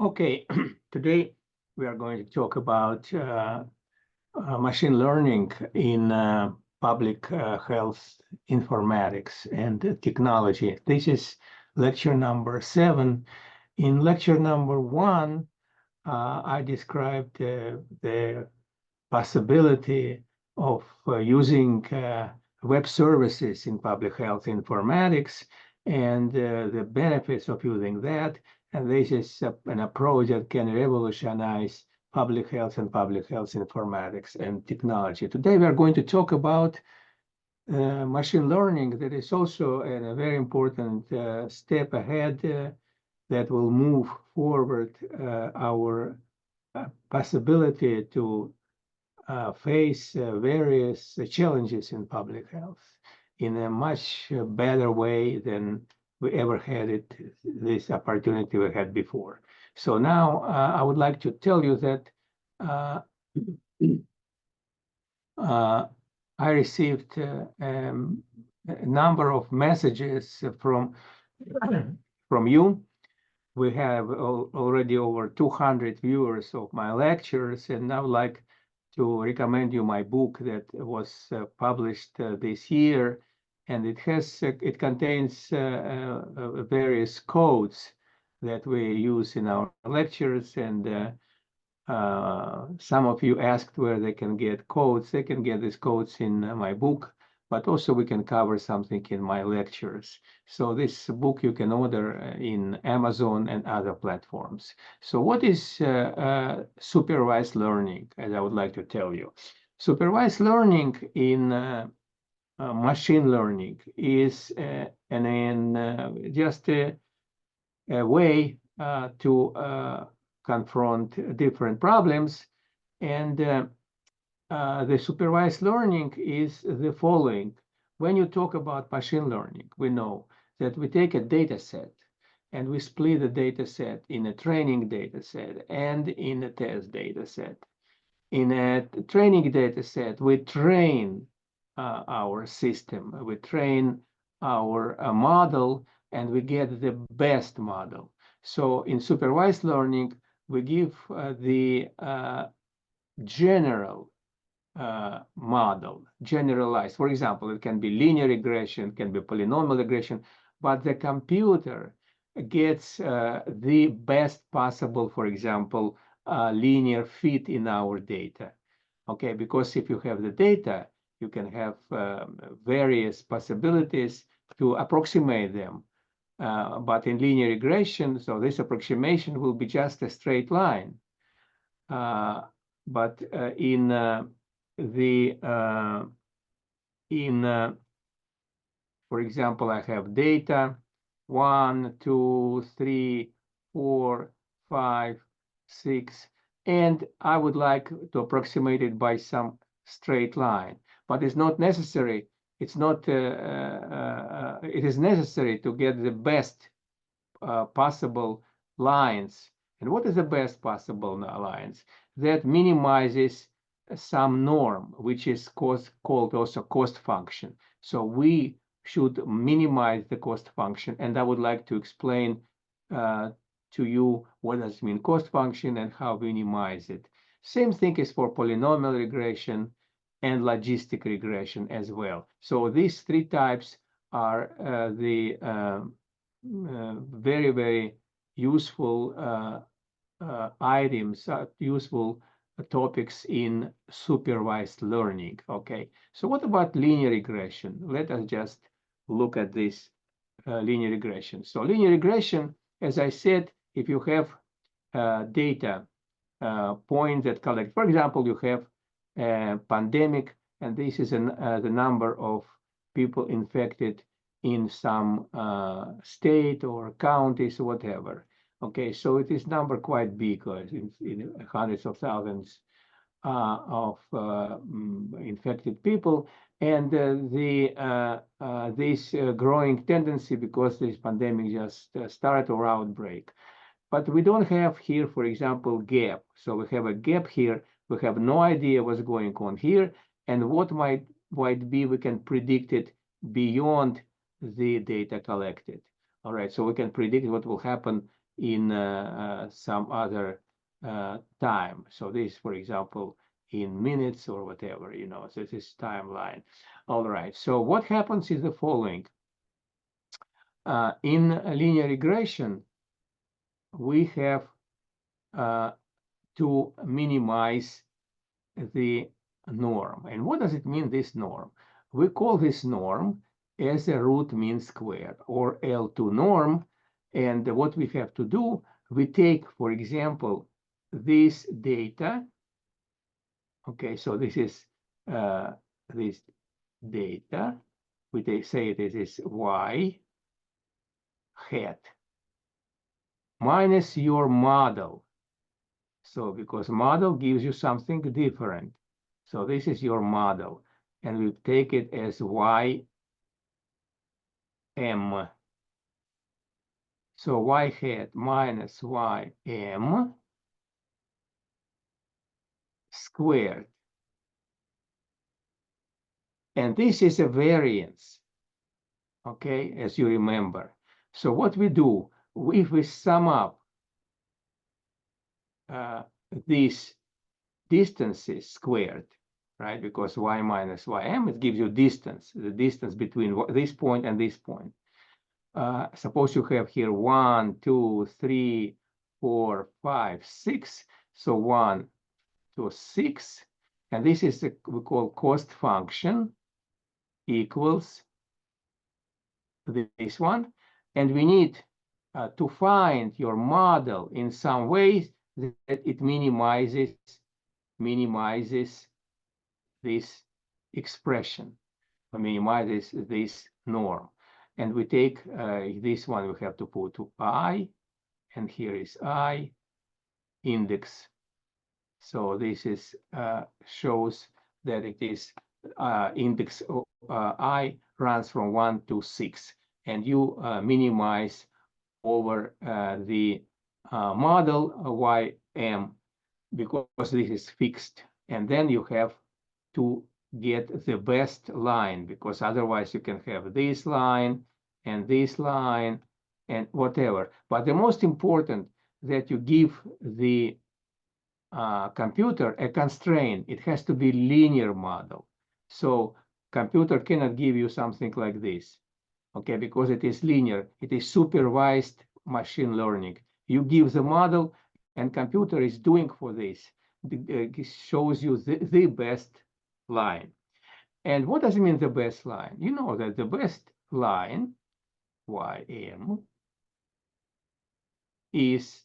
Okay, today we are going to talk about machine learning in public health informatics and technology. This is lecture number 7. In lecture number 1, I described the possibility of using web services in public health informatics and the benefits of using that. And this is an approach that can revolutionize public health and public health informatics and technology. Today, we are going to talk about machine learning. That is also a very important step ahead that will move forward our possibility to face various challenges in public health in a much better way than we ever had this opportunity we had before. So now I would like to tell you that I received a number of messages from you. We have already over 200 viewers of my lectures, and I would like to recommend you my book that was published this year, and it contains various codes that we use in our lectures, and some of you asked where they can get codes. They can get these codes in my book, but also we can cover something in my lectures. So this book you can order in Amazon and other platforms. So what is supervised learning, as I would like to tell you? Supervised learning in machine learning is just a way to confront different problems. And the supervised learning is the following. When you talk about machine learning, we know that we take a data set and we split the data set in a training data set and in a test data set. In a training data set, we train our system, we train our model, and we get the best model. So in supervised learning, we give the general model, generalized. For example, it can be linear regression, can be polynomial regression, but the computer gets the best possible, for example, linear fit in our data. Okay, because if you have the data, you can have various possibilities to approximate them. But in linear regression, so this approximation will be just a straight line. But for example, I have data 1, 2, 3, 4, 5, 6, and I would like to approximate it by some straight line, but it's not necessary. It's not. It is necessary to get the best possible lines. And what is the best possible lines? That minimizes some norm, which is called also cost function. So we should minimize the cost function. And I would like to explain to you what does it mean cost function and how we minimize it. Same thing is for polynomial regression and logistic regression as well. So these three types are the very, very useful items, useful topics in supervised learning. Okay, so what about linear regression? Let us just look at this linear regression. So linear regression, as I said, if you have data points that collect, for example, you have a pandemic, and this is the number of people infected in some state or counties or whatever. Okay, so it is number quite big, in hundreds of thousands of infected people, and this growing tendency because this pandemic just started or outbreak. But we don't have here, for example, gap. So we have a gap here. We have no idea what's going on here, and what might be we can predict it beyond the data collected. All right, so we can predict what will happen in some other time. So this, for example, in minutes or whatever, so this is timeline. All right, so what happens is the following. In linear regression, we have to minimize the norm. And what does it mean, this norm? We call this norm as a root mean square, or L2 norm. And what we have to do, we take, for example, this data. Okay, so this is this data. We say this is y hat minus your model. So because model gives you something different. So this is your model, and we take it as ym. So y hat minus ym squared. And this is a variance, okay, as you remember. So what we do, if we sum up these distances squared, right, because y minus ym, it gives you distance, the distance between this point and this point. Suppose you have here 1, 2, 3, 4, 5, 6. So 1 to 6. And this is we call cost function equals this one. And we need to find your model in some ways that it minimizes this expression, or minimizes this norm. And we take this one, we have to put to I, and here is I index. So this is shows that it is index I runs from 1 to 6, and you minimize over the model ym, because this is fixed, and then you have to get the best line, because otherwise you can have this line and whatever. But the most important that you give the computer a constraint. It has to be linear model. So computer cannot give you something like this, okay, because it is linear. It is supervised machine learning. You give the model, and computer is doing for this. It shows you the best line. And what does it mean, the best line? You know that the best line, ym, is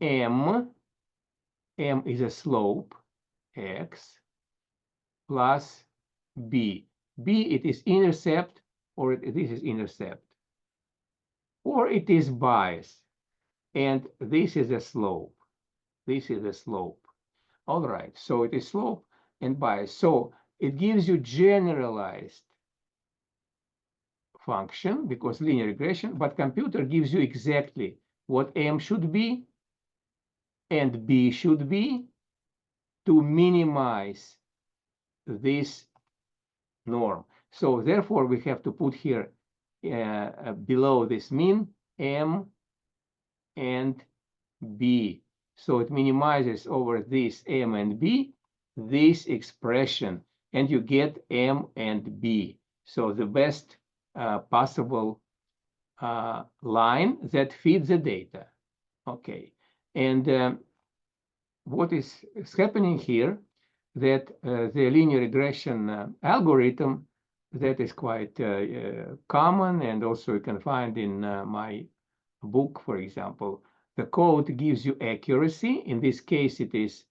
m is a slope, x, plus b. B, it is intercept, or this is intercept, or it is bias, and this is a slope. This is a slope. All right, so it is slope and bias. So it gives you generalized function, because linear regression, but computer gives you exactly what m should be and b should be to minimize this norm. So therefore, we have to put here below this mean m and b. So it minimizes over this m and b, this expression, and you get m and b. So the best possible line that feeds the data. Okay, and what is happening here, that the linear regression algorithm that is quite common, and also you can find in my book, for example, the code gives you accuracy. In this case, it is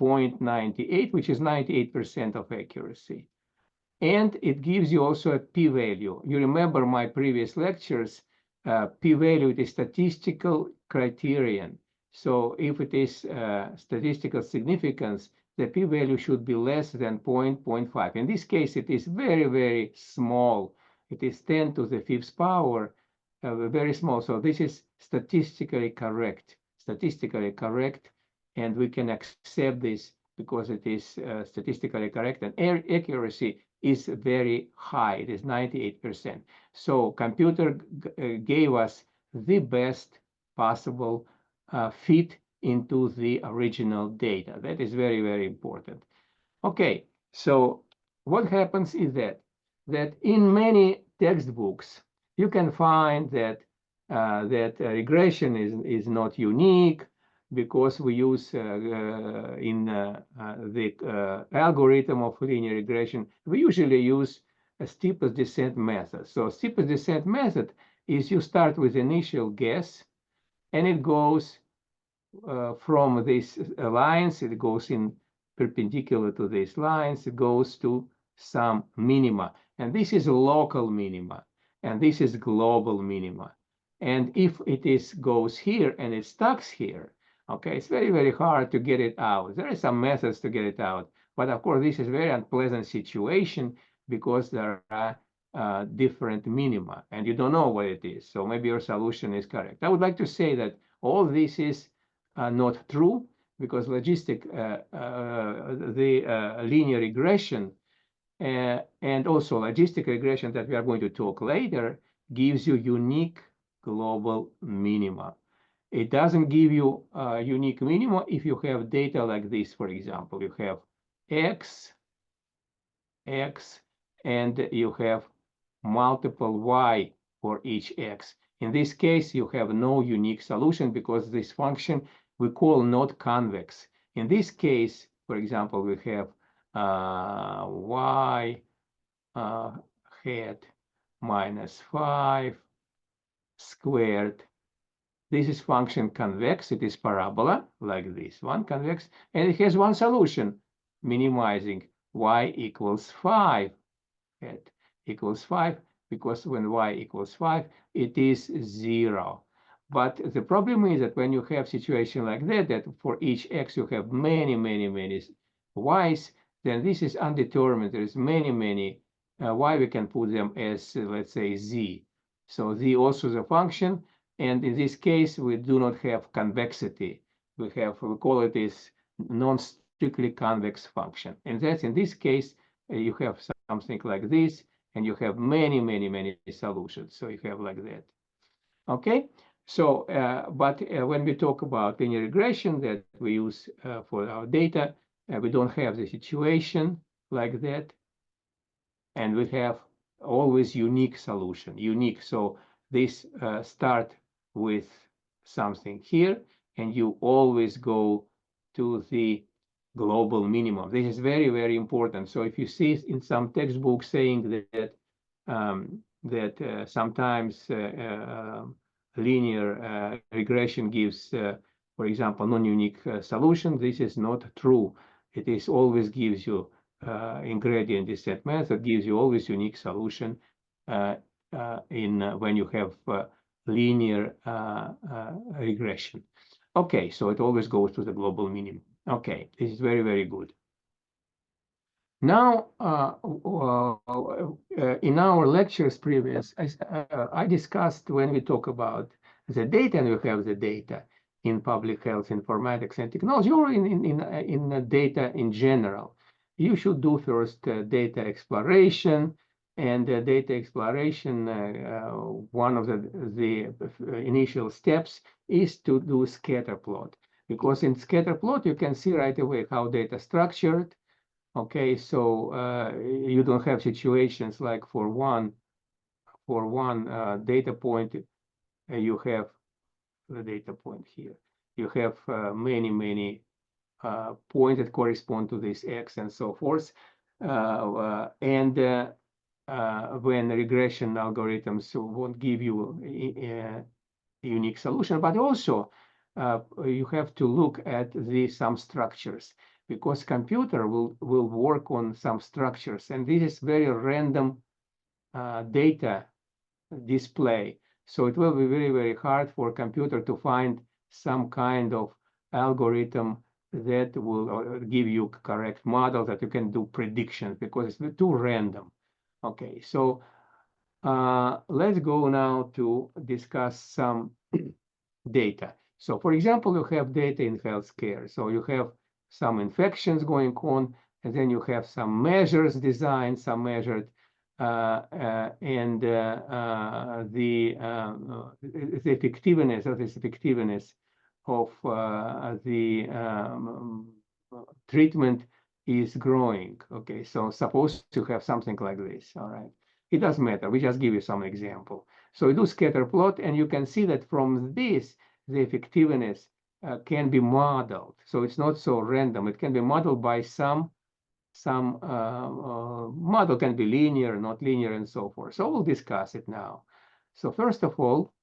0.98, which is 98% of accuracy. And it gives you also a p-value. You remember my previous lectures, p-value is statistical criterion. So if it is statistical significance, the p-value should be less than 0.5. In this case, it is very, very small. It is 10 to the 5th power, very small. So this is statistically correct, and we can accept this because it is statistically correct, and accuracy is very high. It is 98%. So computer gave us the best possible fit into the original data. That is very, very important. Okay, so what happens is that in many textbooks you can find that regression is not unique, because we use in the algorithm of linear regression, we usually use a steepest descent method. So steepest descent method is you start with initial guess, and it goes from these lines, it goes in perpendicular to these lines, it goes to some minima. And this is local minima, and this is global minima. And if it goes here and it stucks here, okay, it's very, very hard to get it out. There are some methods to get it out, but of course, this is a very unpleasant situation because there are different minima, and you don't know what it is. So maybe your solution is correct. I would like to say that all this is not true, because the linear regression and also logistic regression that we are going to talk later gives you unique global minima. It doesn't give you unique minima if you have data like this. For example, you have x, and you have multiple y for each x. In this case, you have no unique solution because this function we call not convex. In this case, for example, we have y hat minus 5 squared. This is function convex. It is parabola like this one, convex, and it has one solution, minimizing y equals 5 hat equals 5, because when y equals 5, it is 0. But the problem is that when you have situation like that for each x you have many y's, then this is undetermined. There's many y. We can put them as, let's say, z. So z also is a function, and in this case we do not have convexity. We call it is non-strictly convex function, and that's in this case you have something like this, and you have many solutions. So you have like that. Okay, so but when we talk about linear regression that we use for our data, we don't have the situation like that, and we have always unique solution, unique. So this start with something here, and you always go to the global minimum. This is very important. So if you see in some textbooks saying that sometimes linear regression gives, for example, non-unique solution, this is not true. It is always gives you in gradient descent method, gives you always unique solution when you have linear regression. Okay, so it always goes to the global minimum. Okay, this is very good. Now, in our lectures previous, I discussed when we talk about the data, and we have the data in public health, informatics, and technology, or in data in general. You should do first data exploration, and data exploration, one of the initial steps is to do scatter plot, because in scatter plot you can see right away how data structured. Okay, so you don't have situations like for one data point, you have the data point here. You have many points that correspond to this x and so forth. And when regression algorithms won't give you a unique solution, but also you have to look at some structures, because computer will work on some structures, and this is very random data display. So it will be very hard for computer to find some kind of algorithm that will give you correct model that you can do predictions, because it's too random. Okay, so let's go now to discuss some data. So for example, you have data in healthcare. So you have some infections going on, and then you have some measures designed, some measured and the effectiveness of the treatment is growing. Okay, so suppose to have something like this. All right, it doesn't matter. We just give you some example. So you do scatter plot, and you can see that from this the effectiveness can be modeled. So it's not so random. It can be modeled by some model can be linear, not linear, and so forth. So we'll discuss it now. So first of all,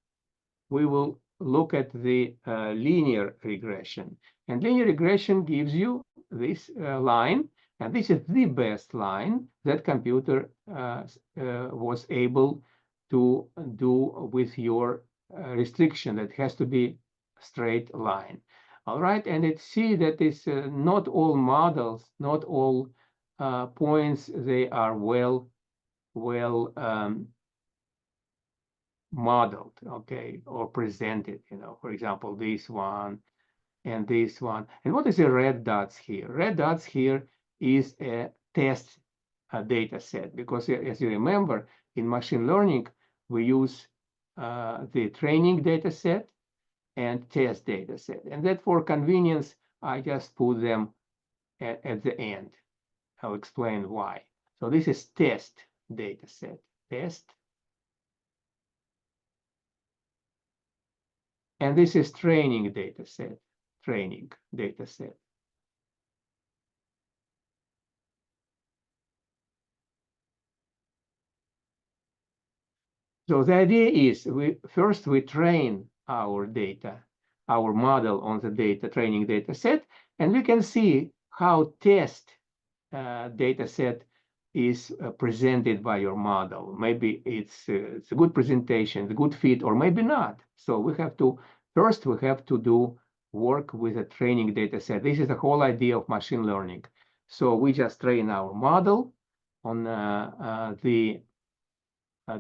we will look at the linear regression. And linear regression gives you this line, and this is the best line that computer was able to do with your restriction that has to be straight line. All right, and it see that it's not all models, not all points, they are well modeled, okay, or presented, for example, this one and this one. And what is the red dots here? Red dots here is a test data set, because as you remember, in machine learning, we use the training data set and test data set. And that for convenience, I just put them at the end. I'll explain why. So this is test data set, test. And this is training data set, training data set. So the idea is first we train our data, our model on the data training data set, and we can see how test data set is presented by your model. Maybe it's a good presentation, a good fit, or maybe not. So we have to do work with a training data set. This is the whole idea of machine learning. So we just train our model on the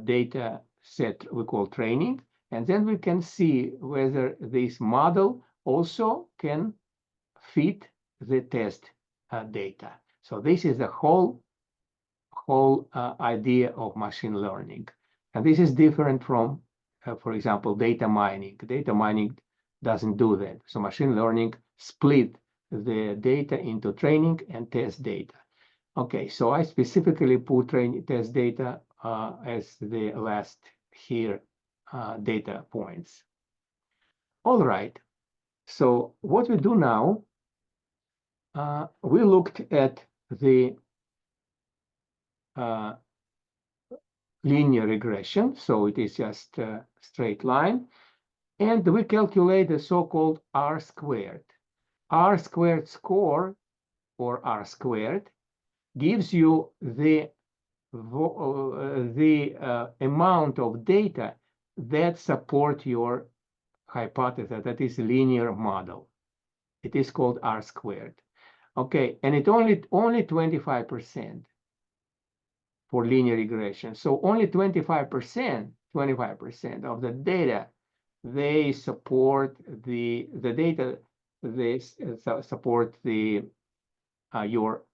data set we call training, and then we can see whether this model also can fit the test data. So this is the whole idea of machine learning. And this is different from, for example, data mining. Data mining doesn't do that. So machine learning split the data into training and test data. Okay, so I specifically put test data as the last here data points. All right, so what we do now, we looked at the linear regression, so it is just a straight line, and we calculate the so-called R squared. R squared score, or R squared, gives you the amount of data that support your hypothesis, that is linear model. It is called R squared. Okay, and it only 25% for linear regression. So only 25% of the data, they support the data, they support the your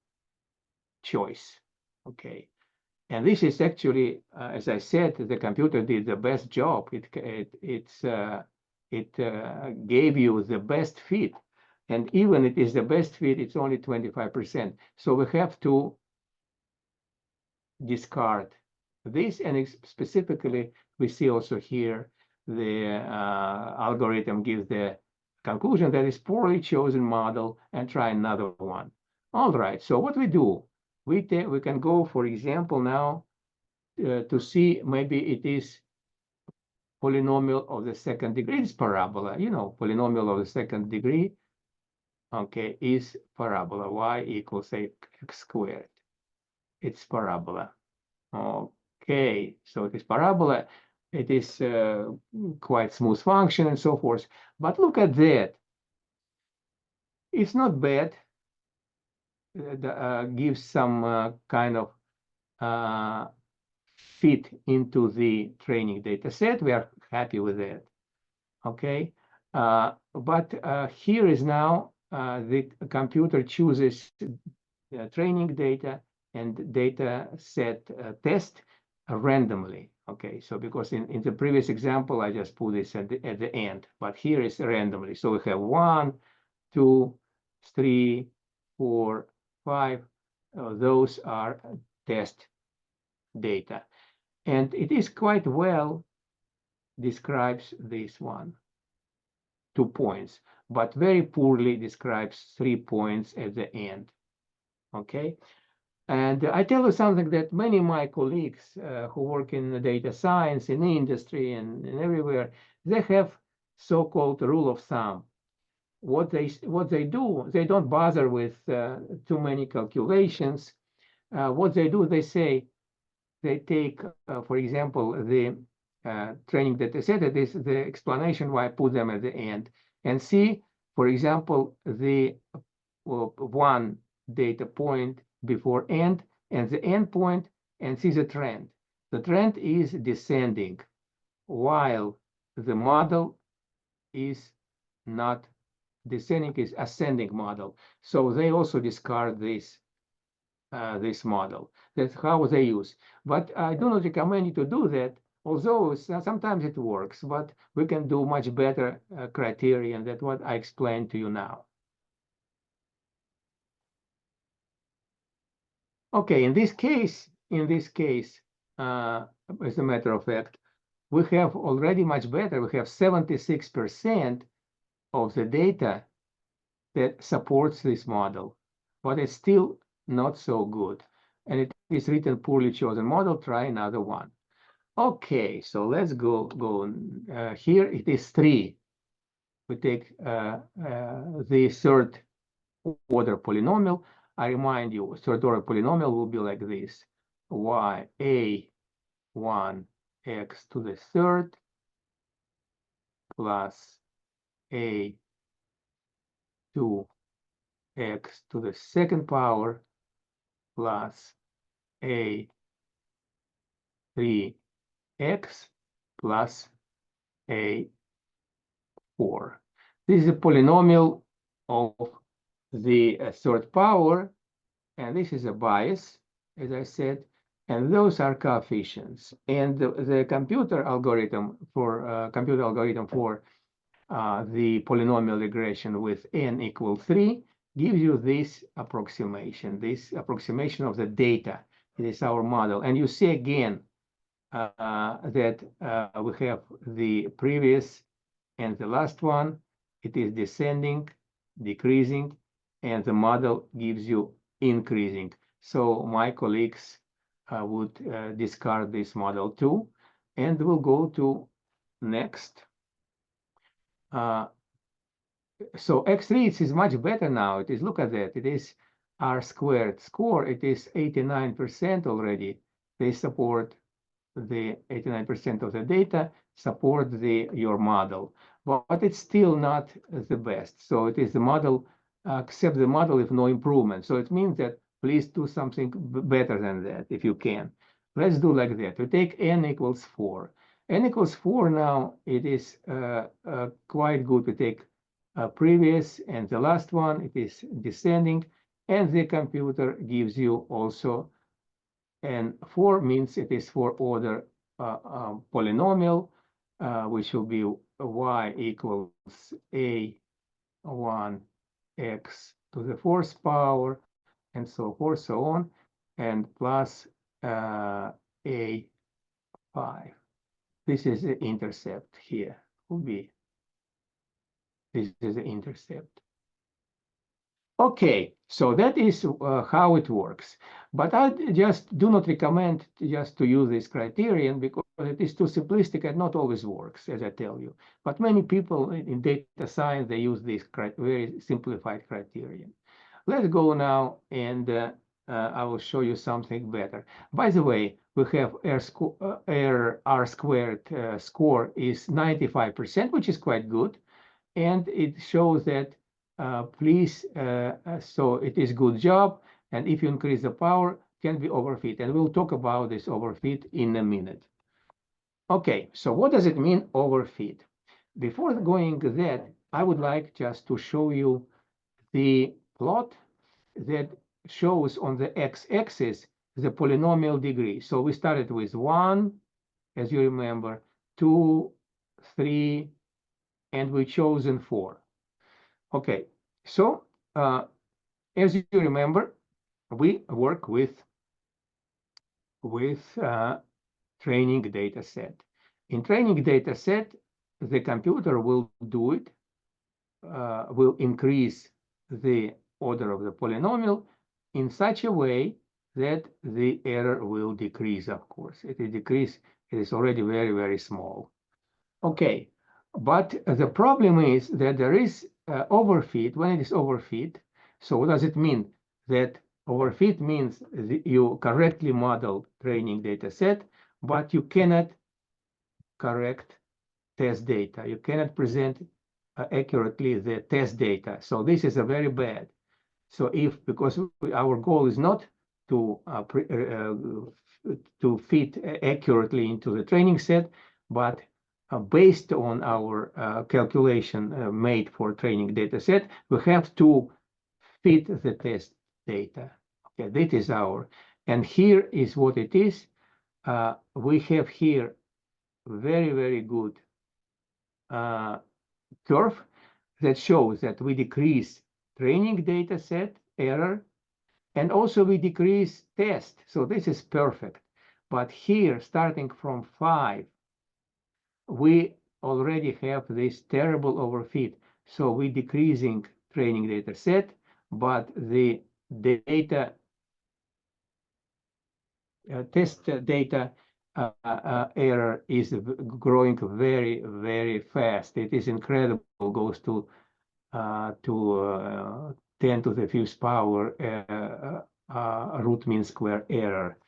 choice. Okay, and this is actually, as I said, the computer did the best job. It gave you the best fit, and even it is the best fit, it's only 25%. So we have to discard this, and specifically we see also here the algorithm gives the conclusion that is poorly chosen model and try another one. All right, so what we do, we can go, for example, now to see maybe it is polynomial of the second degree. It's parabola, polynomial of the second degree, okay, is parabola, y equals x squared. It's parabola. Okay, so it is parabola. It is quite smooth function and so forth. But look at that. It's not bad. Gives some kind of fit into the training data set. We are happy with that. Okay, but here is now the computer chooses training data and data set test, randomly. Okay, so because in the previous example, I just put this at the end, but here is randomly. So we have 1, 2, 3, 4, 5. Those are test data. And it is quite well describes this one, 2 points, but very poorly describes 3 points at the end. Okay. And I tell you something that many of my colleagues who work in data science, in industry, and everywhere, they have so-called rule of thumb. What they do, they don't bother with too many calculations. What they do, they say, they take, for example, the training data set, that is the explanation why I put them at the end, and see, for example, the one data point before end and the end point, and see the trend. The trend is descending, while the model is not descending, is ascending model. So they also discard this model. That's how they use. But I do not recommend you to do that, although sometimes it works, but we can do much better criterion than what I explained to you now. Okay, in this case, as a matter of fact, we have already much better. We have 76% of the data that supports this model, but it's still not so good. And it is written poorly chosen model. Try another one. Okay, so let's go. Here it is 3. We take the third order polynomial. I remind you, third order polynomial will be like this: a1 x to the third plus a2 x to the second power plus a3 x plus a4. This is a polynomial of the third power, and this is a bias, as I said, and those are coefficients. And the computer algorithm for the polynomial regression with n equals 3 gives you this approximation of the data. It is our model. And you see again that we have the previous and the last one. It is descending, decreasing, and the model gives you increasing. So my colleagues would discard this model too. And we'll go to next. So X3 is much better now. It is, look at that. It is R squared score. It is 89% already. They support the 89% of the data, support your model. But it's still not the best. So it is the model, accept the model with no improvement. So it means that please do something better than that if you can. Let's do like that. We take n equals 4. N equals 4 now, it is quite good. We take previous and the last one, it is descending, and the computer gives you also, and 4 means it is 4 order polynomial, which will be y equals a1 x to the 4th power, and so forth, so on, and plus a5. This is the intercept here, will be. This is the intercept. Okay, so that is how it works. But I just do not recommend just to use this criterion because it is too simplistic and not always works, as I tell you. But many people in data science, they use this very simplified criterion. Let's go now, and I will show you something better. By the way, we have R squared score is 95%, which is quite good. And it shows that please, so it is good job. And if you increase the power, can be overfit. And we'll talk about this overfit in a minute. Okay, so what does it mean overfit? Before going to that, I would like just to show you the plot that shows on the x-axis the polynomial degree. So we started with 1, as you remember, 2, 3, and we chosen 4. Okay, so as you remember, we work with training data set. In training data set, the computer will do it, will increase the order of the polynomial in such a way that the error will decrease, of course. It will decrease, it is already very, very small. Okay, but the problem is that there is overfit. When it is overfit, so what does it mean? That overfit means you correctly model training data set, but you cannot correct test data. You cannot present accurately the test data. So this is a very bad. So because our goal is not to fit accurately into the training set, but based on our calculation made for training data set, we have to fit the test data. Okay, that is and here is what it is. We have here very, very good curve that shows that we decrease training data set error, and also we decrease test. So this is perfect. But here, starting from 5, we already have this terrible overfit. So we're decreasing training data set, but the data test data error is growing very, very fast. It is incredible. Goes to 10 to the 5th power root mean square error.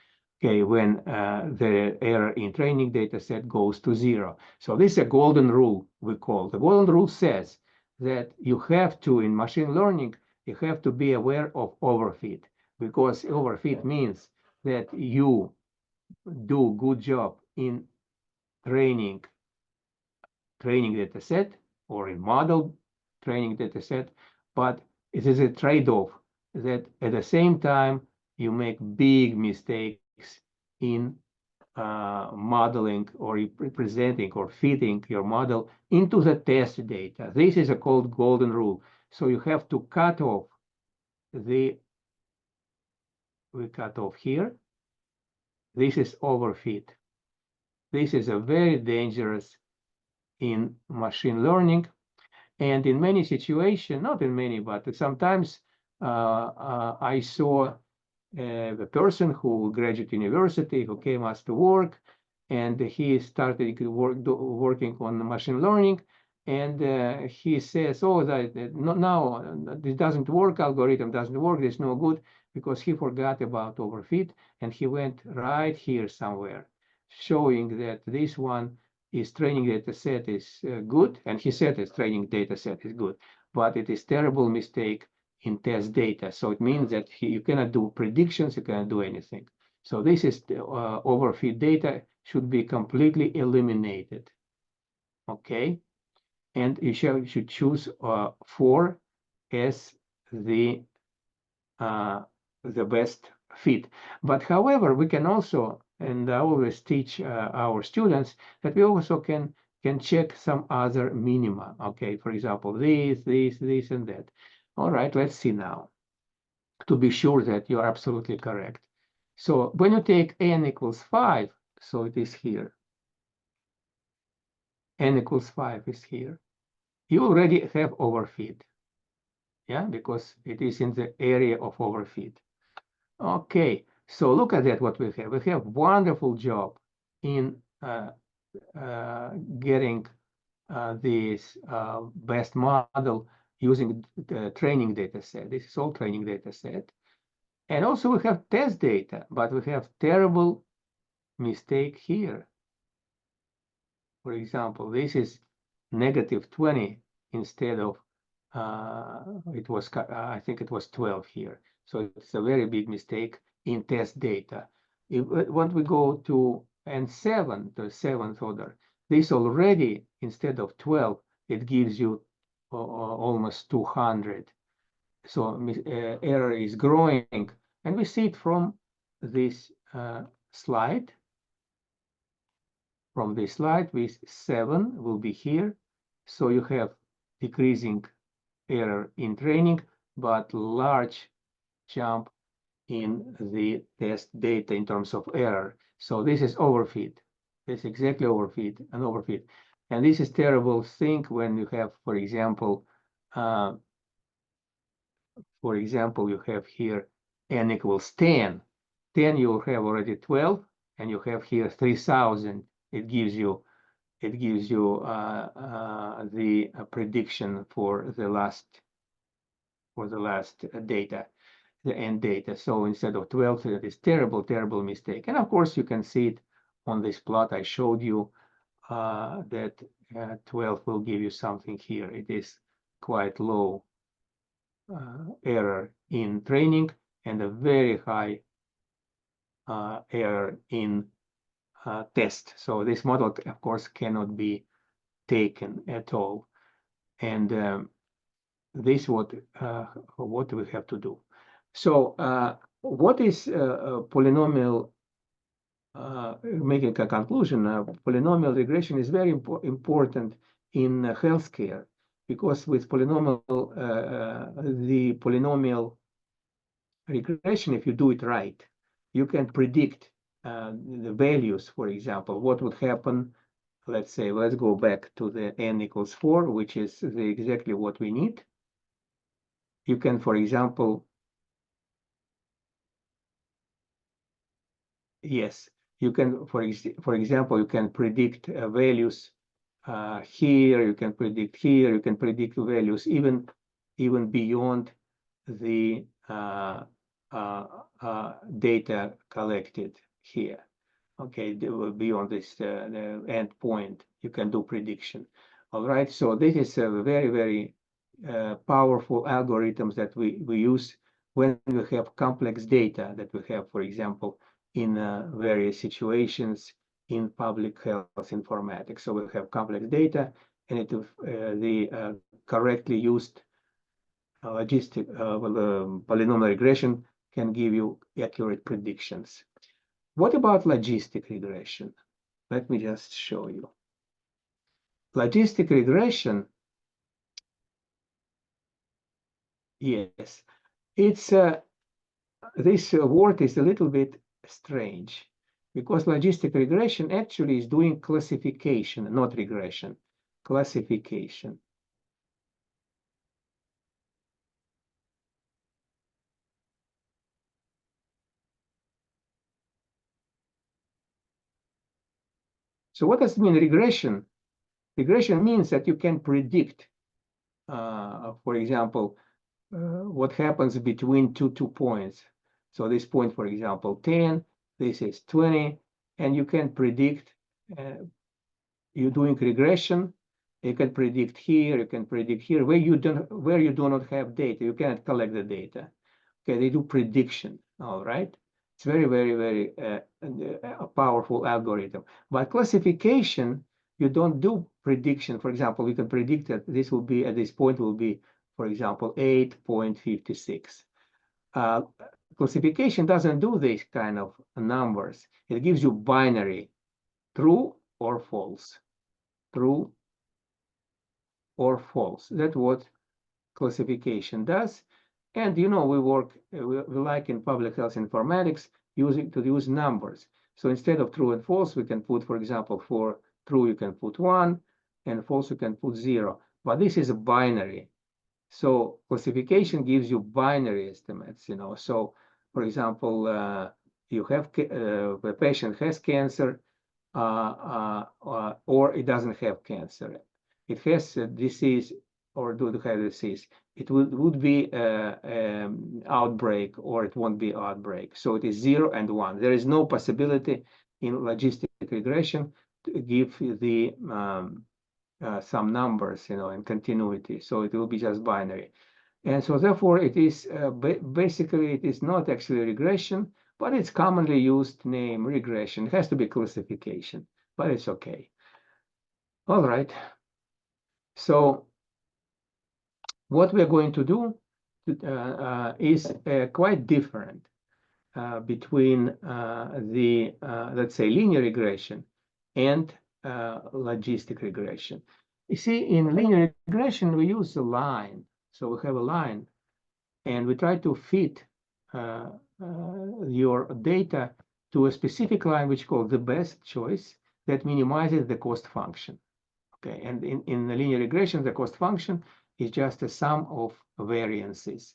Okay, when the error in training data set goes to 0. So this is a golden rule, we call. The golden rule says that you have to, in machine learning, you have to be aware of overfit, because overfit means that you do good job in training data set or in model training data set, but it is a trade-off that at the same time you make big mistakes in modeling or representing or fitting your model into the test data. This is a called golden rule. So you have to cut off we cut off here. This is overfit. This is a very dangerous in machine learning. And in many situations, not in many, but sometimes I saw a person who graduated university, who came us to work, and he started working on machine learning. And he says, oh, now this doesn't work, algorithm doesn't work, it's no good, because he forgot about overfit, and he went right here somewhere, showing that this one is training data set is good, and he said his training data set is good, but it is terrible mistake in test data. So it means that you cannot do predictions, you cannot do anything. So this is overfit data should be completely eliminated. Okay, and you should choose 4 as the best fit. But however, we can also, and I always teach our students that we also can check some other minima. Okay, for example, this, and that. All right, let's see now to be sure that you're absolutely correct. So when you take n equals 5, so it is here. N equals 5 is here. You already have overfit. Yeah, because it is in the area of overfit. Okay, so look at that, what we have. We have wonderful job in getting this best model using the training data set. This is all training data set. And also we have test data, but we have terrible mistake here. For example, this is -20 instead of, I think it was 12 here. So it's a very big mistake in test data. When we go to N7, the 7th order, this already, instead of 12, it gives you almost 200. So error is growing, and we see it from this slide. From this slide, with 7 will be here. So you have decreasing error in training, but large jump in the test data in terms of error. So this is overfit. This is exactly overfit and overfit. And this is terrible thing when you have, for example, you have here n equals 10. 10 you have already 12, and you have here 3,000. It gives you the prediction for the last data, the end data. So instead of 12, that is terrible mistake. And of course, you can see it on this plot I showed you that 12 will give you something here. It is quite low error in training and a very high error in test. So this model, of course, cannot be taken at all. And this what we have to do. So what is polynomial? Making a conclusion, polynomial regression is very important in healthcare, because with polynomial, the polynomial regression, if you do it right, you can predict the values. For example, what would happen. Let's say, let's go back to the n equals 4, which is exactly what we need. You can, for example, yes, you can, for example, you can predict values here, you can predict here, you can predict values even beyond the data collected here. Okay, beyond this the end point, you can do prediction. All right, so this is a very powerful algorithms that we use when we have complex data that we have, for example, in various situations in public health informatics. So we have complex data, and the correctly used polynomial regression can give you accurate predictions. What about logistic regression? Let me just show you. Logistic regression, yes, it's this word is a little bit strange, because logistic regression actually is doing classification, not regression, classification. So what does it mean, regression? Regression means that you can predict, for example, what happens between two points. So this point, for example, 10, this is 20, and you can predict, you're doing regression, you can predict here, you can predict here, where you do not have data, you cannot collect the data. Okay, they do prediction, all right? It's very a powerful algorithm. But classification, you don't do prediction. For example, you can predict that this will be, at this point will be, for example, 8.56. Classification doesn't do this kind of numbers. It gives you binary, true or false, true or false. That's what classification does. And we work, we like in public health informatics, use numbers. So instead of true and false, we can put, for example, for true you can put 1, and false you can put 0. But this is a binary. So classification gives you binary estimates. So for example, you have the patient has cancer, or it doesn't have cancer. It has a disease or do have disease. It would be outbreak, or it won't be outbreak. So it is 0 and 1. There is no possibility in logistic regression to give the some numbers, in continuity. So it will be just binary. And so therefore it is basically, it is not actually regression, but it's commonly used name regression. It has to be classification, but it's okay. All right. So what we're going to do is quite different. between the, let's say, linear regression and logistic regression. You see, in linear regression, we use a line. So we have a line, and we try to fit your data to a specific line, which is called the best choice, that minimizes the cost function. Okay, and in the linear regression, the cost function is just a sum of variances.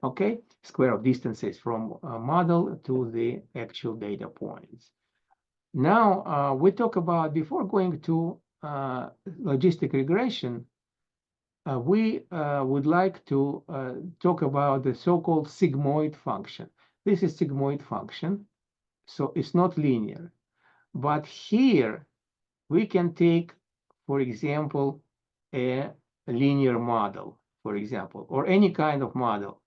Okay, square of distances from a model to the actual data points. Now, we talk about, before going to logistic regression, we would like to talk about the so-called sigmoid function. This is sigmoid function, so it's not linear. But here, we can take, for example, a linear model, for example, or any kind of model.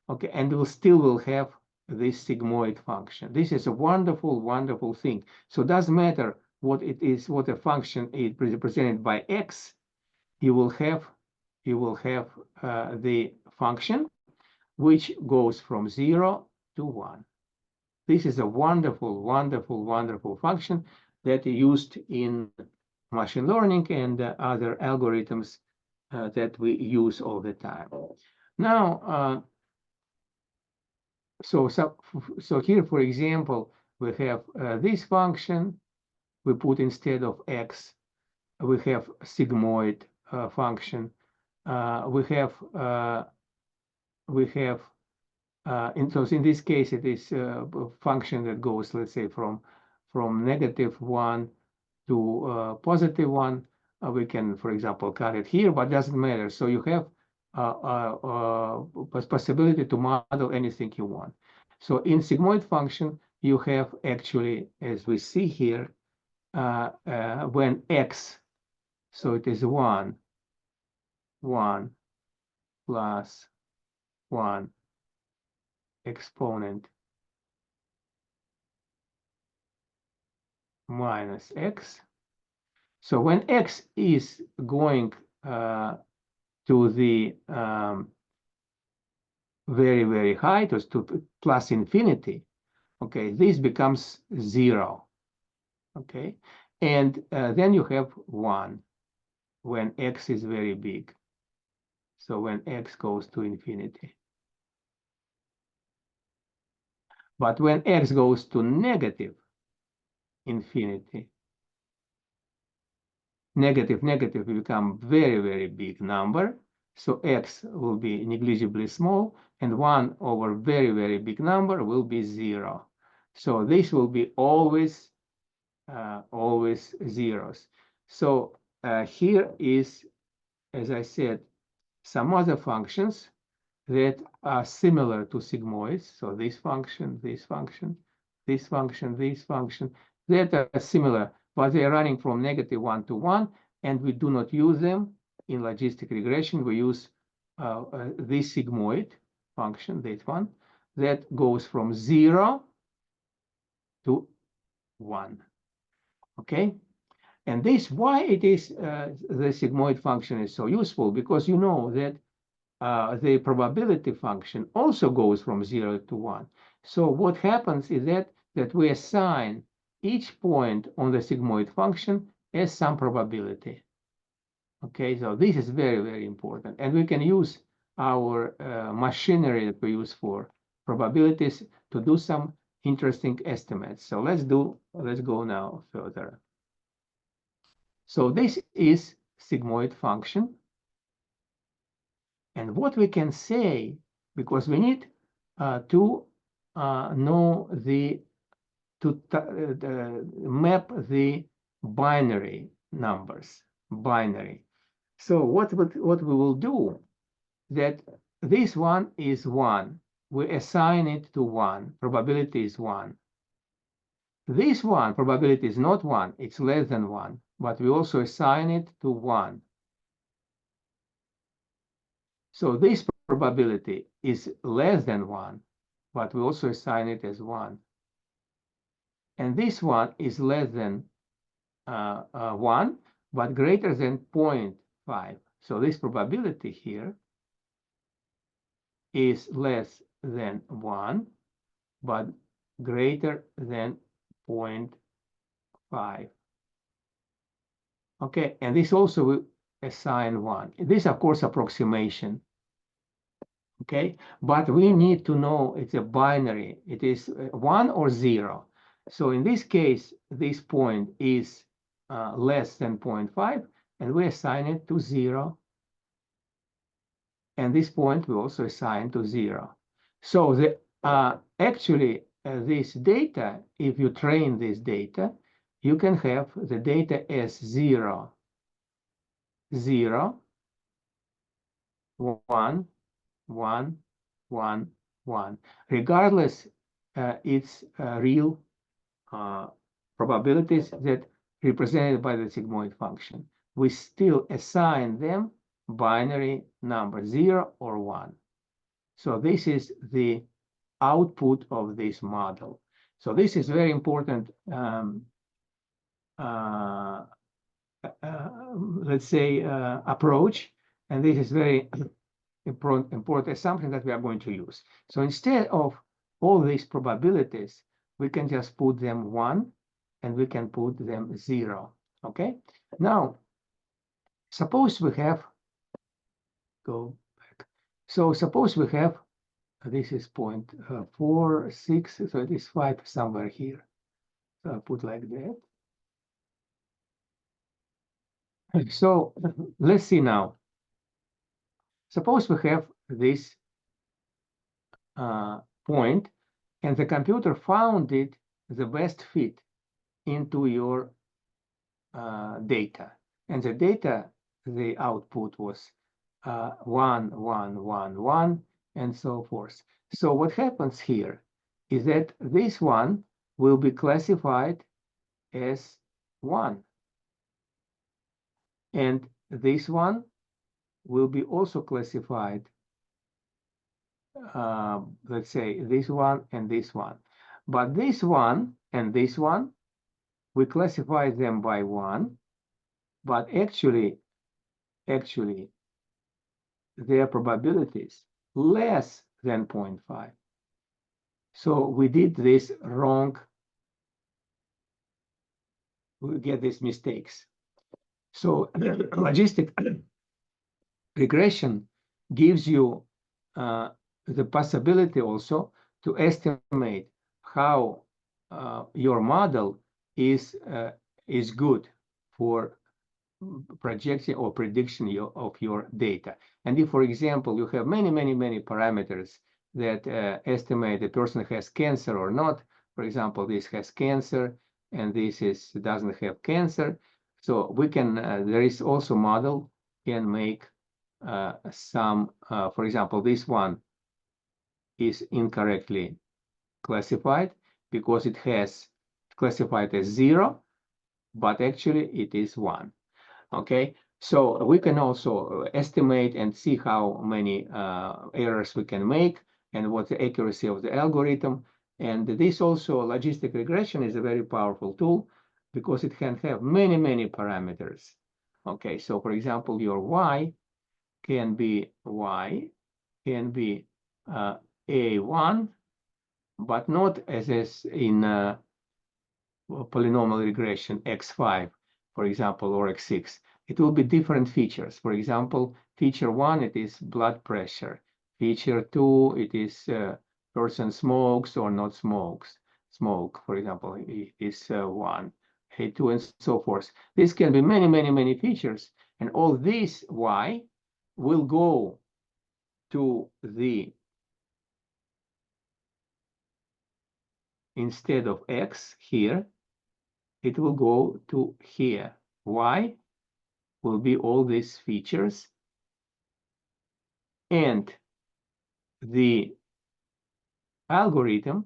Okay, and we still will have this sigmoid function. This is a wonderful, wonderful thing. So it doesn't matter what it is, what a function is represented by x. You will have the function which goes from 0 to 1. This is a wonderful, wonderful, wonderful function that is used in machine learning and other algorithms that we use all the time. Now, so here, for example, we have this function. We put instead of x, we have sigmoid function. We have in this case, it is a function that goes, let's say, from -1 to +1. We can, for example, cut it here, but it doesn't matter. So you have possibility to model anything you want. So in sigmoid function, you have actually, as we see here, when x, so it is 1 plus 1 exponent minus x. So when x is going to the very, very high, to plus infinity, okay, this becomes 0, okay? And then you have 1 when x is very big. So when x goes to infinity. But when x goes to negative infinity, negative will become very, very big number. So x will be negligibly small, and 1 over very, very big number will be 0. So this will be always zeros. So here is, as I said, some other functions that are similar to sigmoids. So this function, this function, this function, this function, that are similar, but they are running from -1 to 1, and we do not use them in logistic regression. We use this sigmoid function, this one, that goes from 0 to 1. Okay? And this, why it is the sigmoid function is so useful, because you know that the probability function also goes from 0 to 1. So what happens is that we assign each point on the sigmoid function as some probability. Okay, so this is very, very important. And we can use our machinery that we use for probabilities to do some interesting estimates. So let's go now further. So this is sigmoid function. And what we can say, because we need to know map the binary numbers, binary. So what we will do, that this one is 1. We assign it to 1. Probability is 1. This one, probability is not 1. It's less than 1. But we also assign it to 1. So this probability is less than 1, but we also assign it as 1. And this one is less than 1, but greater than 0.5. So this probability here is less than 1, but greater than 0.5. Okay, and this also will assign 1. This, of course, approximation. Okay, but we need to know it's a binary. It is 1 or 0. So in this case, this point is less than 0.5, and we assign it to 0. And this point we also assign to 0. So the actually this data, if you train this data, you can have the data as 0, 0, 1, 1, 1, 1. Regardless, it's real probabilities that represented by the sigmoid function. We still assign them binary number 0 or 1. So this is the output of this model. So this is very important, let's say, approach. And this is very important assumption that we are going to use. So instead of all these probabilities, we can just put them 1 and we can put them 0. Okay. Now, suppose we have, go back. So suppose we have, this is 0.46, so it is 5 somewhere here. So I put like that. So let's see now. Suppose we have this point, and the computer found it the best fit into your data. And the data, the output was 1, 1, 1, 1, and so forth. So what happens here is that this one will be classified as 1. And this one will be also classified, let's say this one and this one. But this one and this one, we classify them by 1, but actually their probabilities less than 0.5. So we did this wrong. We get these mistakes. So logistic regression gives you the possibility also to estimate how your model is good for projection or prediction of your data. And if, for example, you have many parameters that estimate the person has cancer or not, for example, this has cancer and this doesn't have cancer, so we can, there is also model can make some, for example, this one is incorrectly classified because it has classified as 0, but actually it is 1. Okay, so we can also estimate and see how many errors we can make and what the accuracy of the algorithm. And this also, logistic regression, is a very powerful tool because it can have many parameters. Okay, so for example, your y can be a1, but not as is in polynomial regression x5, for example, or x6. It will be different features. For example, feature 1, it is blood pressure. Feature 2, it is person smokes or not smokes. Smoke, for example, it is 1, A2, and so forth. This can be many features, and all this y will go to the, instead of x here, it will go to here. Y will be all these features, and the algorithm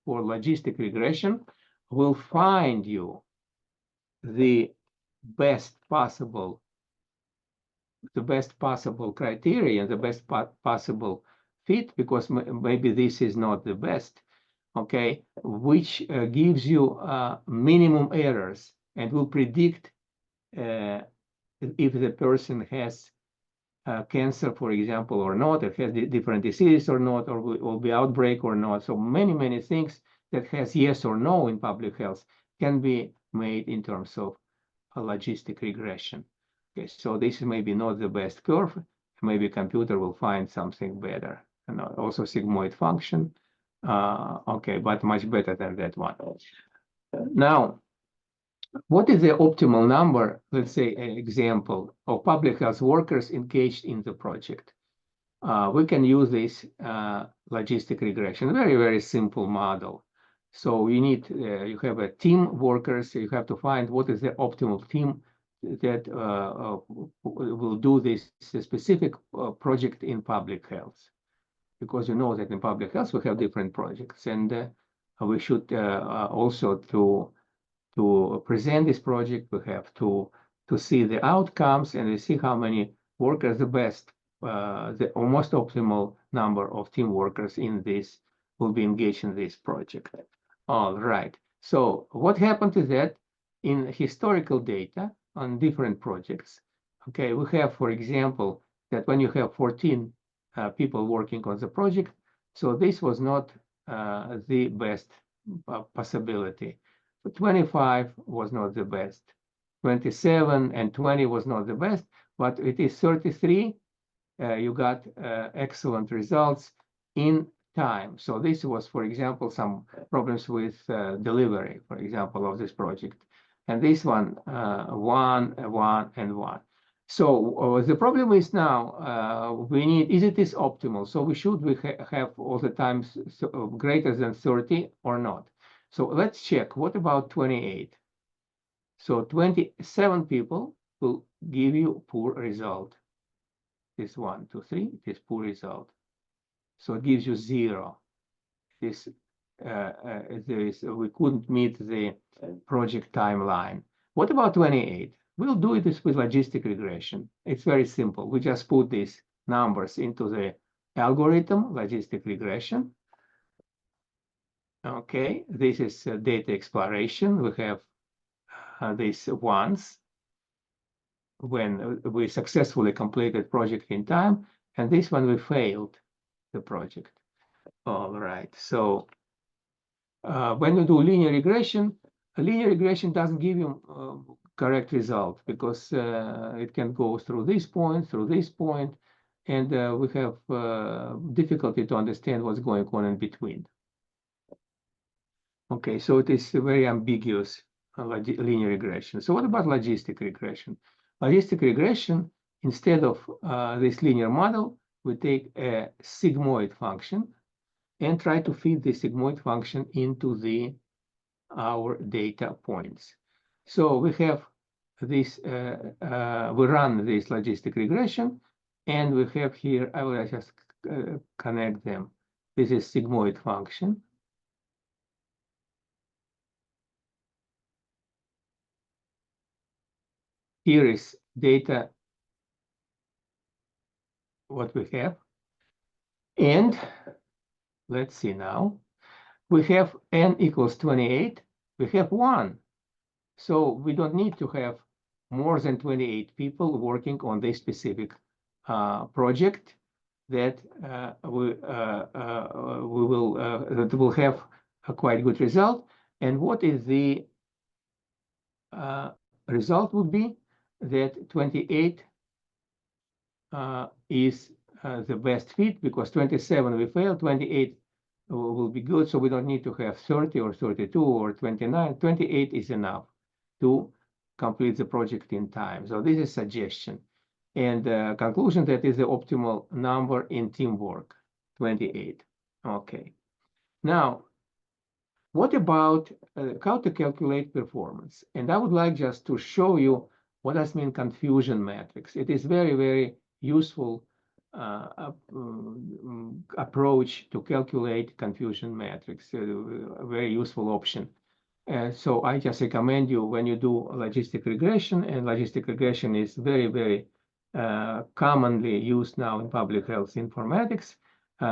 for logistic regression will find you the best possible criteria, the best possible fit, because maybe this is not the best, okay, which gives you minimum errors and will predict if the person has cancer, for example, or not, it has different diseases or not, or will be outbreak or not. So many things that has yes or no in public health can be made in terms of a logistic regression. Okay, so this is maybe not the best curve. Maybe computer will find something better. And also sigmoid function. Okay, but much better than that one. Now, what is the optimal number, let's say an example, of public health workers engaged in the project? We can use this logistic regression, very simple model. So you need, you have a team workers, you have to find what is the optimal team that will do this specific project in public health. Because you know that in public health we have different projects, and we should also to present this project, we have to see the outcomes and we see how many workers the best, the most optimal number of team workers in this will be engaged in this project. All right. So what happened is that in historical data on different projects, okay, we have, for example, that when you have 14 people working on the project, so this was not the best possibility. 25 was not the best. 27 and 20 was not the best, but it is 33. You got excellent results in time. So this was, for example, some problems with delivery, for example, of this project. And this one, 1, 1, and 1. So the problem is now we need, is it is optimal? So we have all the times greater than 30 or not? So let's check. What about 28? So 27 people will give you poor result. This 1, 2, 3, this poor result. So it gives you 0. This we couldn't meet the project timeline. What about 28? We'll do it with logistic regression. It's very simple. We just put these numbers into the algorithm, logistic regression. Okay, this is data exploration. We have these ones when we successfully completed project in time, and this one we failed the project. All right, so when we do linear regression doesn't give you correct result because it can go through this point, and we have difficulty to understand what's going on in between. Okay, so it is very ambiguous linear regression. So what about logistic regression? Logistic regression, instead of this linear model, we take a sigmoid function and try to feed the sigmoid function into our data points. So we have this, we run this logistic regression, and we have here, I will just connect them. This is sigmoid function. Here is data, what we have. And let's see now. We have n equals 28. We have 1. So we don't need to have more than 28 people working on this specific project that will have a quite good result. And what is the result would be that 28 is the best fit because 27 we failed, 28 will be good. So we don't need to have 30 or 32 or 29. 28 is enough to complete the project in time. So this is suggestion. And conclusion that is the optimal number in teamwork, 28. Okay. Now, what about how to calculate performance? And I would like just to show you what does mean confusion matrix. It is very useful approach to calculate confusion matrix, a very useful option. So I just recommend you when you do logistic regression, and logistic regression is very commonly used now in public health informatics,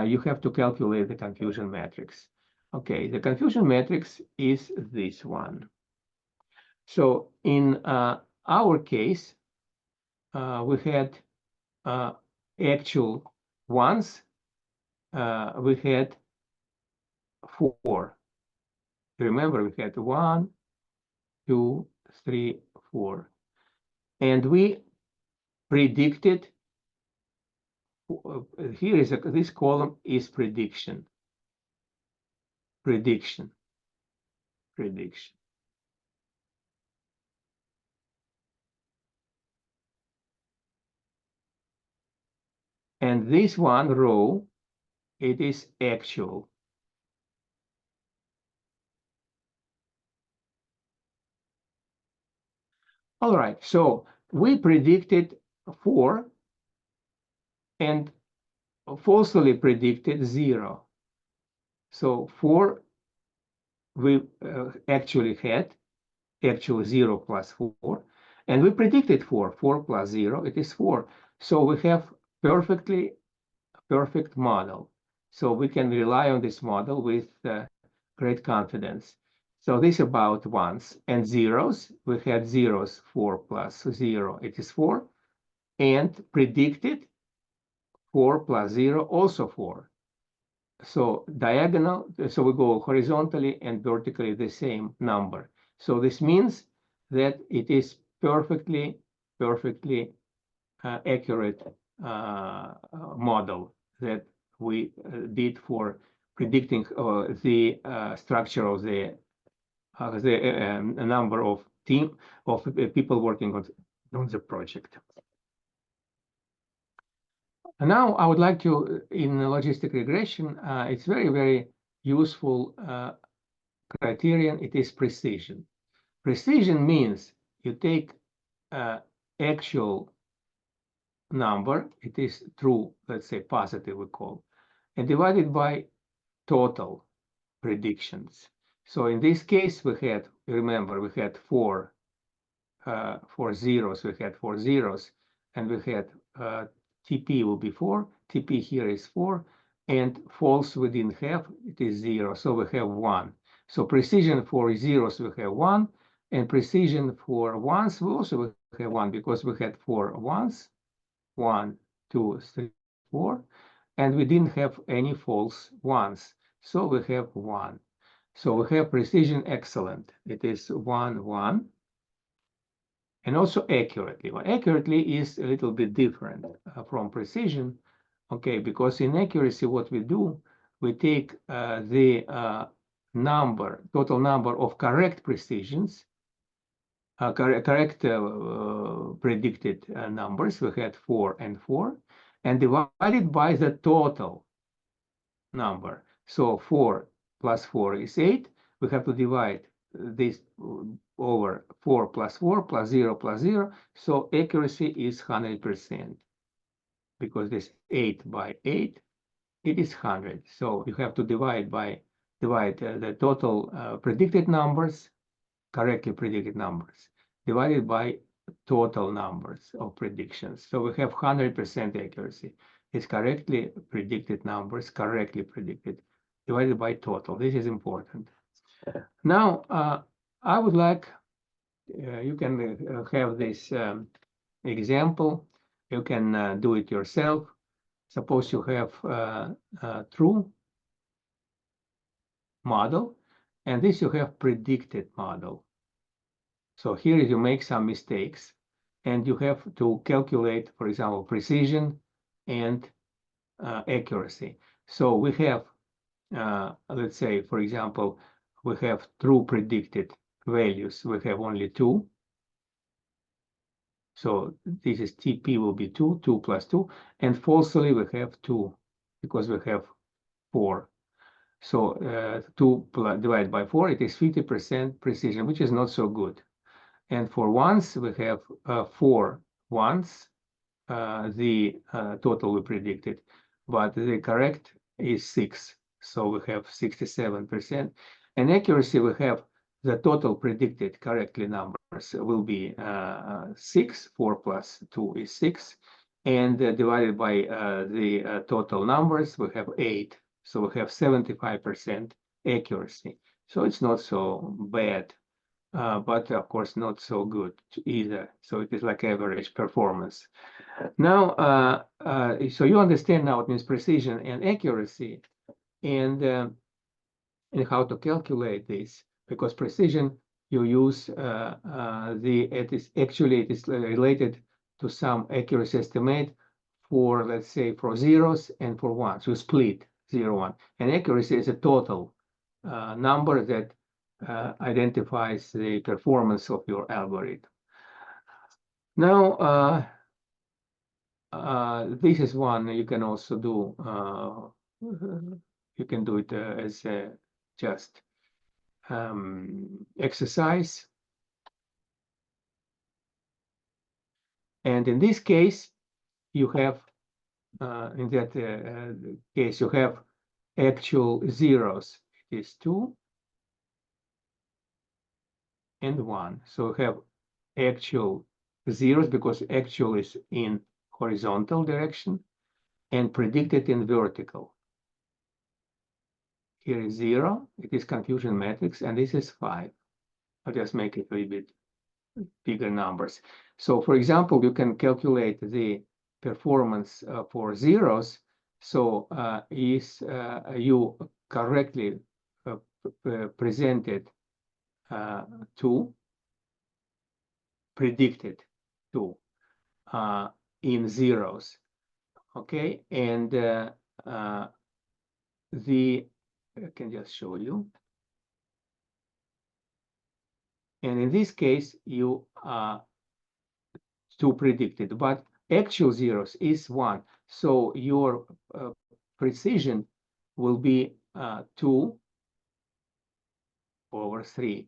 you have to calculate the confusion matrix. Okay, the confusion matrix is this one. So in our case, we had actual ones, we had 4. Remember, we had 1, 2, 3, 4. And we predicted, here is this column is prediction. Prediction. And this one row, it is actual. All right, so we predicted 4 and falsely predicted 0. So 4 we actually had, actual 0 plus 4, and we predicted 4. 4 plus 0, it is 4. So we have perfect model. So we can rely on this model with great confidence. So this about ones and zeros. We had zeros, 4 plus 0, it is 4. And predicted 4 plus 0, also 4. So diagonal, so we go horizontally and vertically the same number. So this means that it is perfectly accurate model that we did for predicting the structure of the number of people working on the project. And now I would like to, in logistic regression, it's very useful criterion. It is precision. Precision means you take actual number, it is true, let's say positive we call, and divide it by total predictions. So in this case, we had, remember, we had 4 zeros, we had 4 zeros, and we had TP will be 4, TP here is 4, and false we didn't have, it is 0, so we have 1. So precision for zeros we have 1, and precision for ones we also have 1, because we had 4 ones, 1, 2, 3, 4, and we didn't have any false ones, so we have 1. So we have precision excellent. It is 1, 1. And also accurately. Well, accurately is a little bit different from precision, okay, because in accuracy, what we do, we take the total number of correct precisions, correct predicted numbers, we had 4 and 4, and divided by the total number. So 4 plus 4 is 8. We have to divide this over 4 plus 4 plus 0 plus 0. So accuracy is 100%, because this 8 by 8, it is 100. So you have to divide the total predicted numbers, correctly predicted numbers, divided by total numbers of predictions. So we have 100% accuracy. It's correctly predicted numbers, correctly predicted, divided by total. This is important. Now, I would like, you can have this example. You can do it yourself. Suppose you have a true model, and this you have predicted model. So here you make some mistakes, and you have to calculate, for example, precision and accuracy. So we have, let's say, for example, we have true predicted values. We have only 2. So this is TP will be 2, 2 plus 2. And falsely, we have 2, because we have 4. So 2 divided by 4, it is 50% precision, which is not so good. And for ones, we have 4 ones, the total we predicted, but the correct is 6. So we have 67%. And accuracy, we have the total predicted correctly numbers will be 6. 4 plus 2 is 6. And divided by the total numbers, we have 8. So we have 75% accuracy. So it's not so bad. but of course not so good either. So it is like average performance. Now, so you understand now what means precision and accuracy, and how to calculate this, because precision you use it is related to some accuracy estimate for, let's say, for zeros and for ones. You split 0, 1, and accuracy is a total number that identifies the performance of your algorithm. Now, this is one you can also do. You can do it as just exercise. And in this case, you have, in that case, you have actual zeros. It is 2 and 1. So you have actual zeros because actual is in horizontal direction and predicted in vertical. Here is 0. It is confusion matrix, and this is 5. I'll just make it a little bit bigger numbers. So, for example, you can calculate the performance for zeros. So, is you correctly presented 2, predicted 2 in zeros, okay? And I can just show you. And in this case, you 2 predicted, but actual zeros is 1. So your precision will be 2 over 3.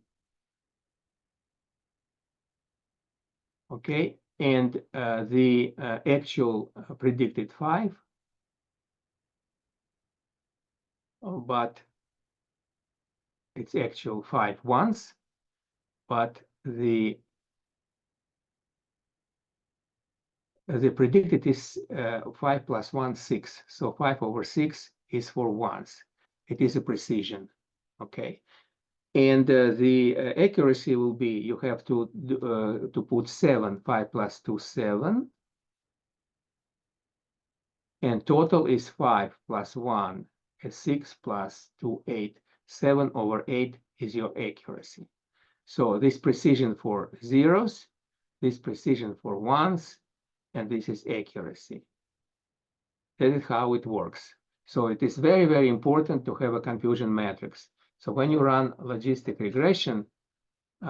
Okay, and the actual predicted 5, but it's actual 5 once, but the predicted is 5 plus 1, 6. So 5 over 6 is for ones. It is a precision, okay? And the accuracy will be, you have to put 7, 5 plus 2, 7. And total is 5 plus 1 is 6 plus 2, 8. 7 over 8 is your accuracy. So this precision for zeros, this precision for ones, and this is accuracy. That is how it works. So it is very, very important to have a confusion matrix. So when you run logistic regression,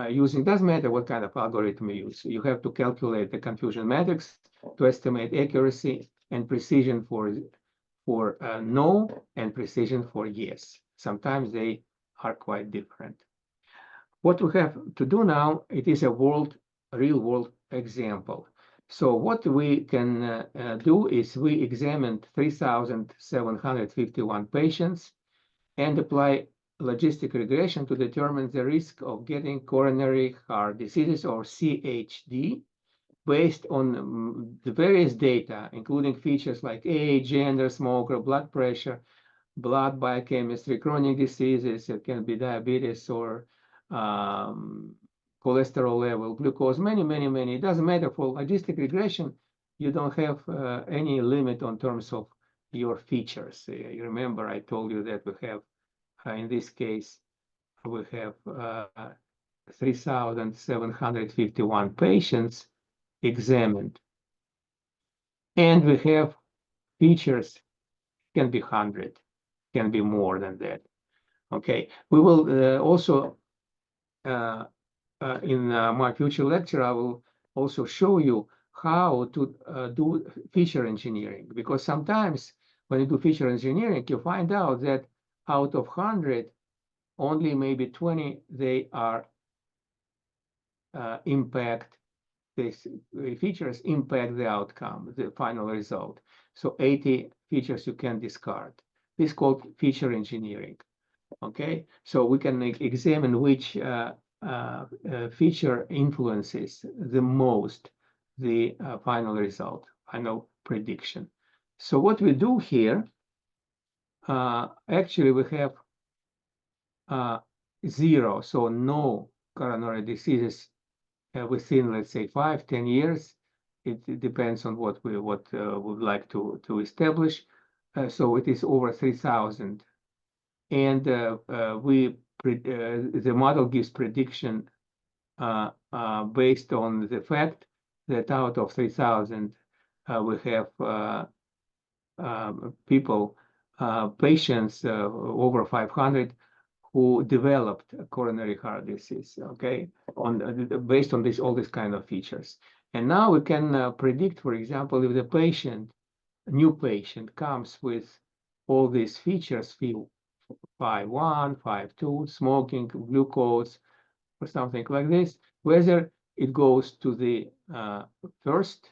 using, doesn't matter what kind of algorithm you use, you have to calculate the confusion matrix to estimate accuracy and precision for no and precision for yes. Sometimes they are quite different. What we have to do now, it is a real world example. So what we can do is we examined 3,751 patients and apply logistic regression to determine the risk of getting coronary heart diseases, or CHD, based on the various data, including features like age, gender, smoker, blood pressure, blood biochemistry, chronic diseases. It can be diabetes or cholesterol level, glucose, many. It doesn't matter. For logistic regression, you don't have any limit on terms of your features. You remember I told you that we have, in this case, we have 3,751 patients examined. And we have features, can be 100, can be more than that. Okay, we will also, in my future lecture, I will also show you how to do feature engineering, because sometimes when you do feature engineering, you find out that out of 100, only maybe 20, they are impact, these features impact the outcome, the final result. So 80 features you can discard. This is called feature engineering. Okay, so we can examine which feature influences the most the final result, final prediction. So what we do here, actually we have 0, so no coronary diseases within, let's say, 5-10 years. It depends on what we would like to establish. So it is over 3,000, and the model gives prediction based on the fact that out of 3,000 we have patients over 500 who developed coronary heart disease, okay, based on all these kind of features. And now we can predict, for example, if the new patient comes with all these features, 5.1, 5.2, smoking, glucose, or something like this, whether it goes to the first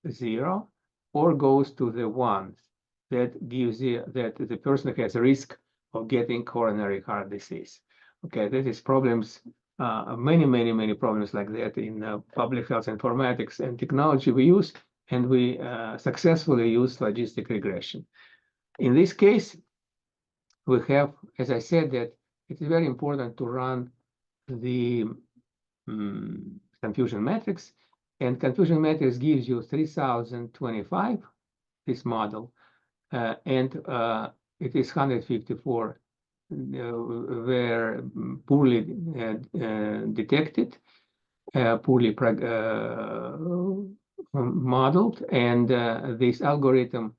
0 or goes to the 1. That gives that the person has a risk of getting coronary heart disease. Okay, that is problems, many problems like that in public health informatics and technology we use, and we successfully use logistic regression. In this case, we have, as I said, that it is very important to run the confusion matrix, and confusion matrix gives you 3025, this model, and it is 154 were poorly detected, poorly modeled, and this algorithm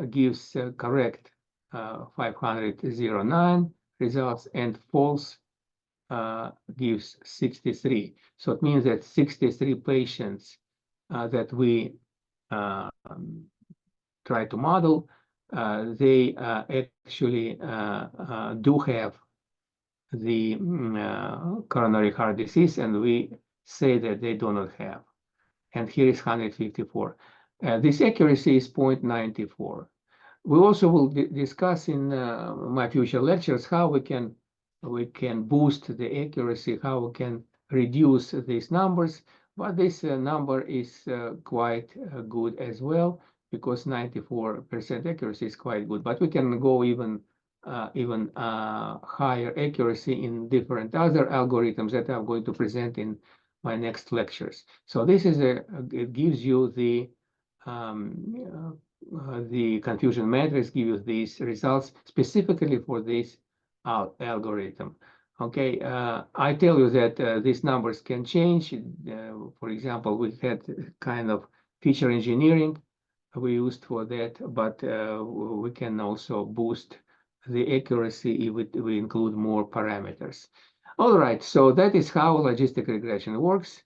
gives correct 509 results, and false gives 63. So it means that 63 patients that we try to model, they actually do have the coronary heart disease, and we say that they do not have. And here is 154. This accuracy is 0.94. We also will discuss in my future lectures how we can boost the accuracy, how we can reduce these numbers. But this number is quite good as well, because 94% accuracy is quite good. But we can go even higher accuracy in different other algorithms that I'm going to present in my next lectures. So this is it gives you the confusion matrix, gives you these results specifically for this algorithm. Okay, I tell you that these numbers can change. For example, we had kind of feature engineering we used for that, but we can also boost the accuracy if we include more parameters. All right, so that is how logistic regression works.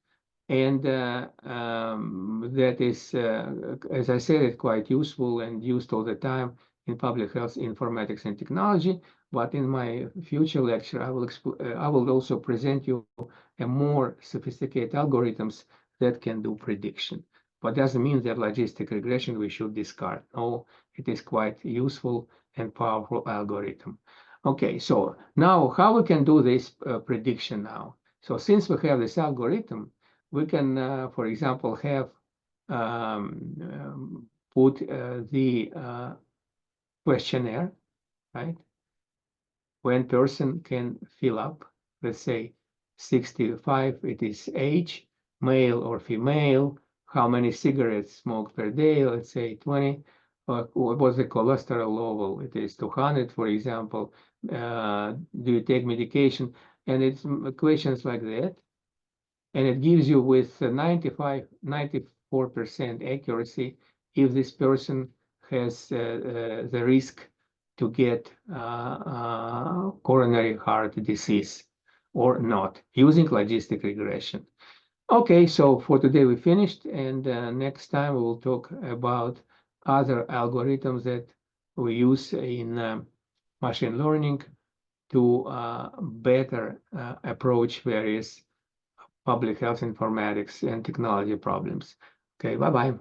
And that is, as I said, it's quite useful and used all the time in public health informatics and technology. But in my future lecture, I will also present you a more sophisticated algorithms that can do prediction. But doesn't mean that logistic regression we should discard. No, it is quite useful and powerful algorithm. Okay, so now how we can do this prediction now? So since we have this algorithm, we can, for example, have put the questionnaire, right? When person can fill up, let's say 65, it is age, male or female, how many cigarettes smoked per day, let's say 20, what was the cholesterol level, it is 200, for example, do you take medication, and it's questions like that. And it gives you with 94% accuracy if this person has the risk to get coronary heart disease or not, using logistic regression. Okay, so for today we finished, and next time we will talk about other algorithms that we use in machine learning to better approach various public health informatics and technology problems. Okay, bye-bye.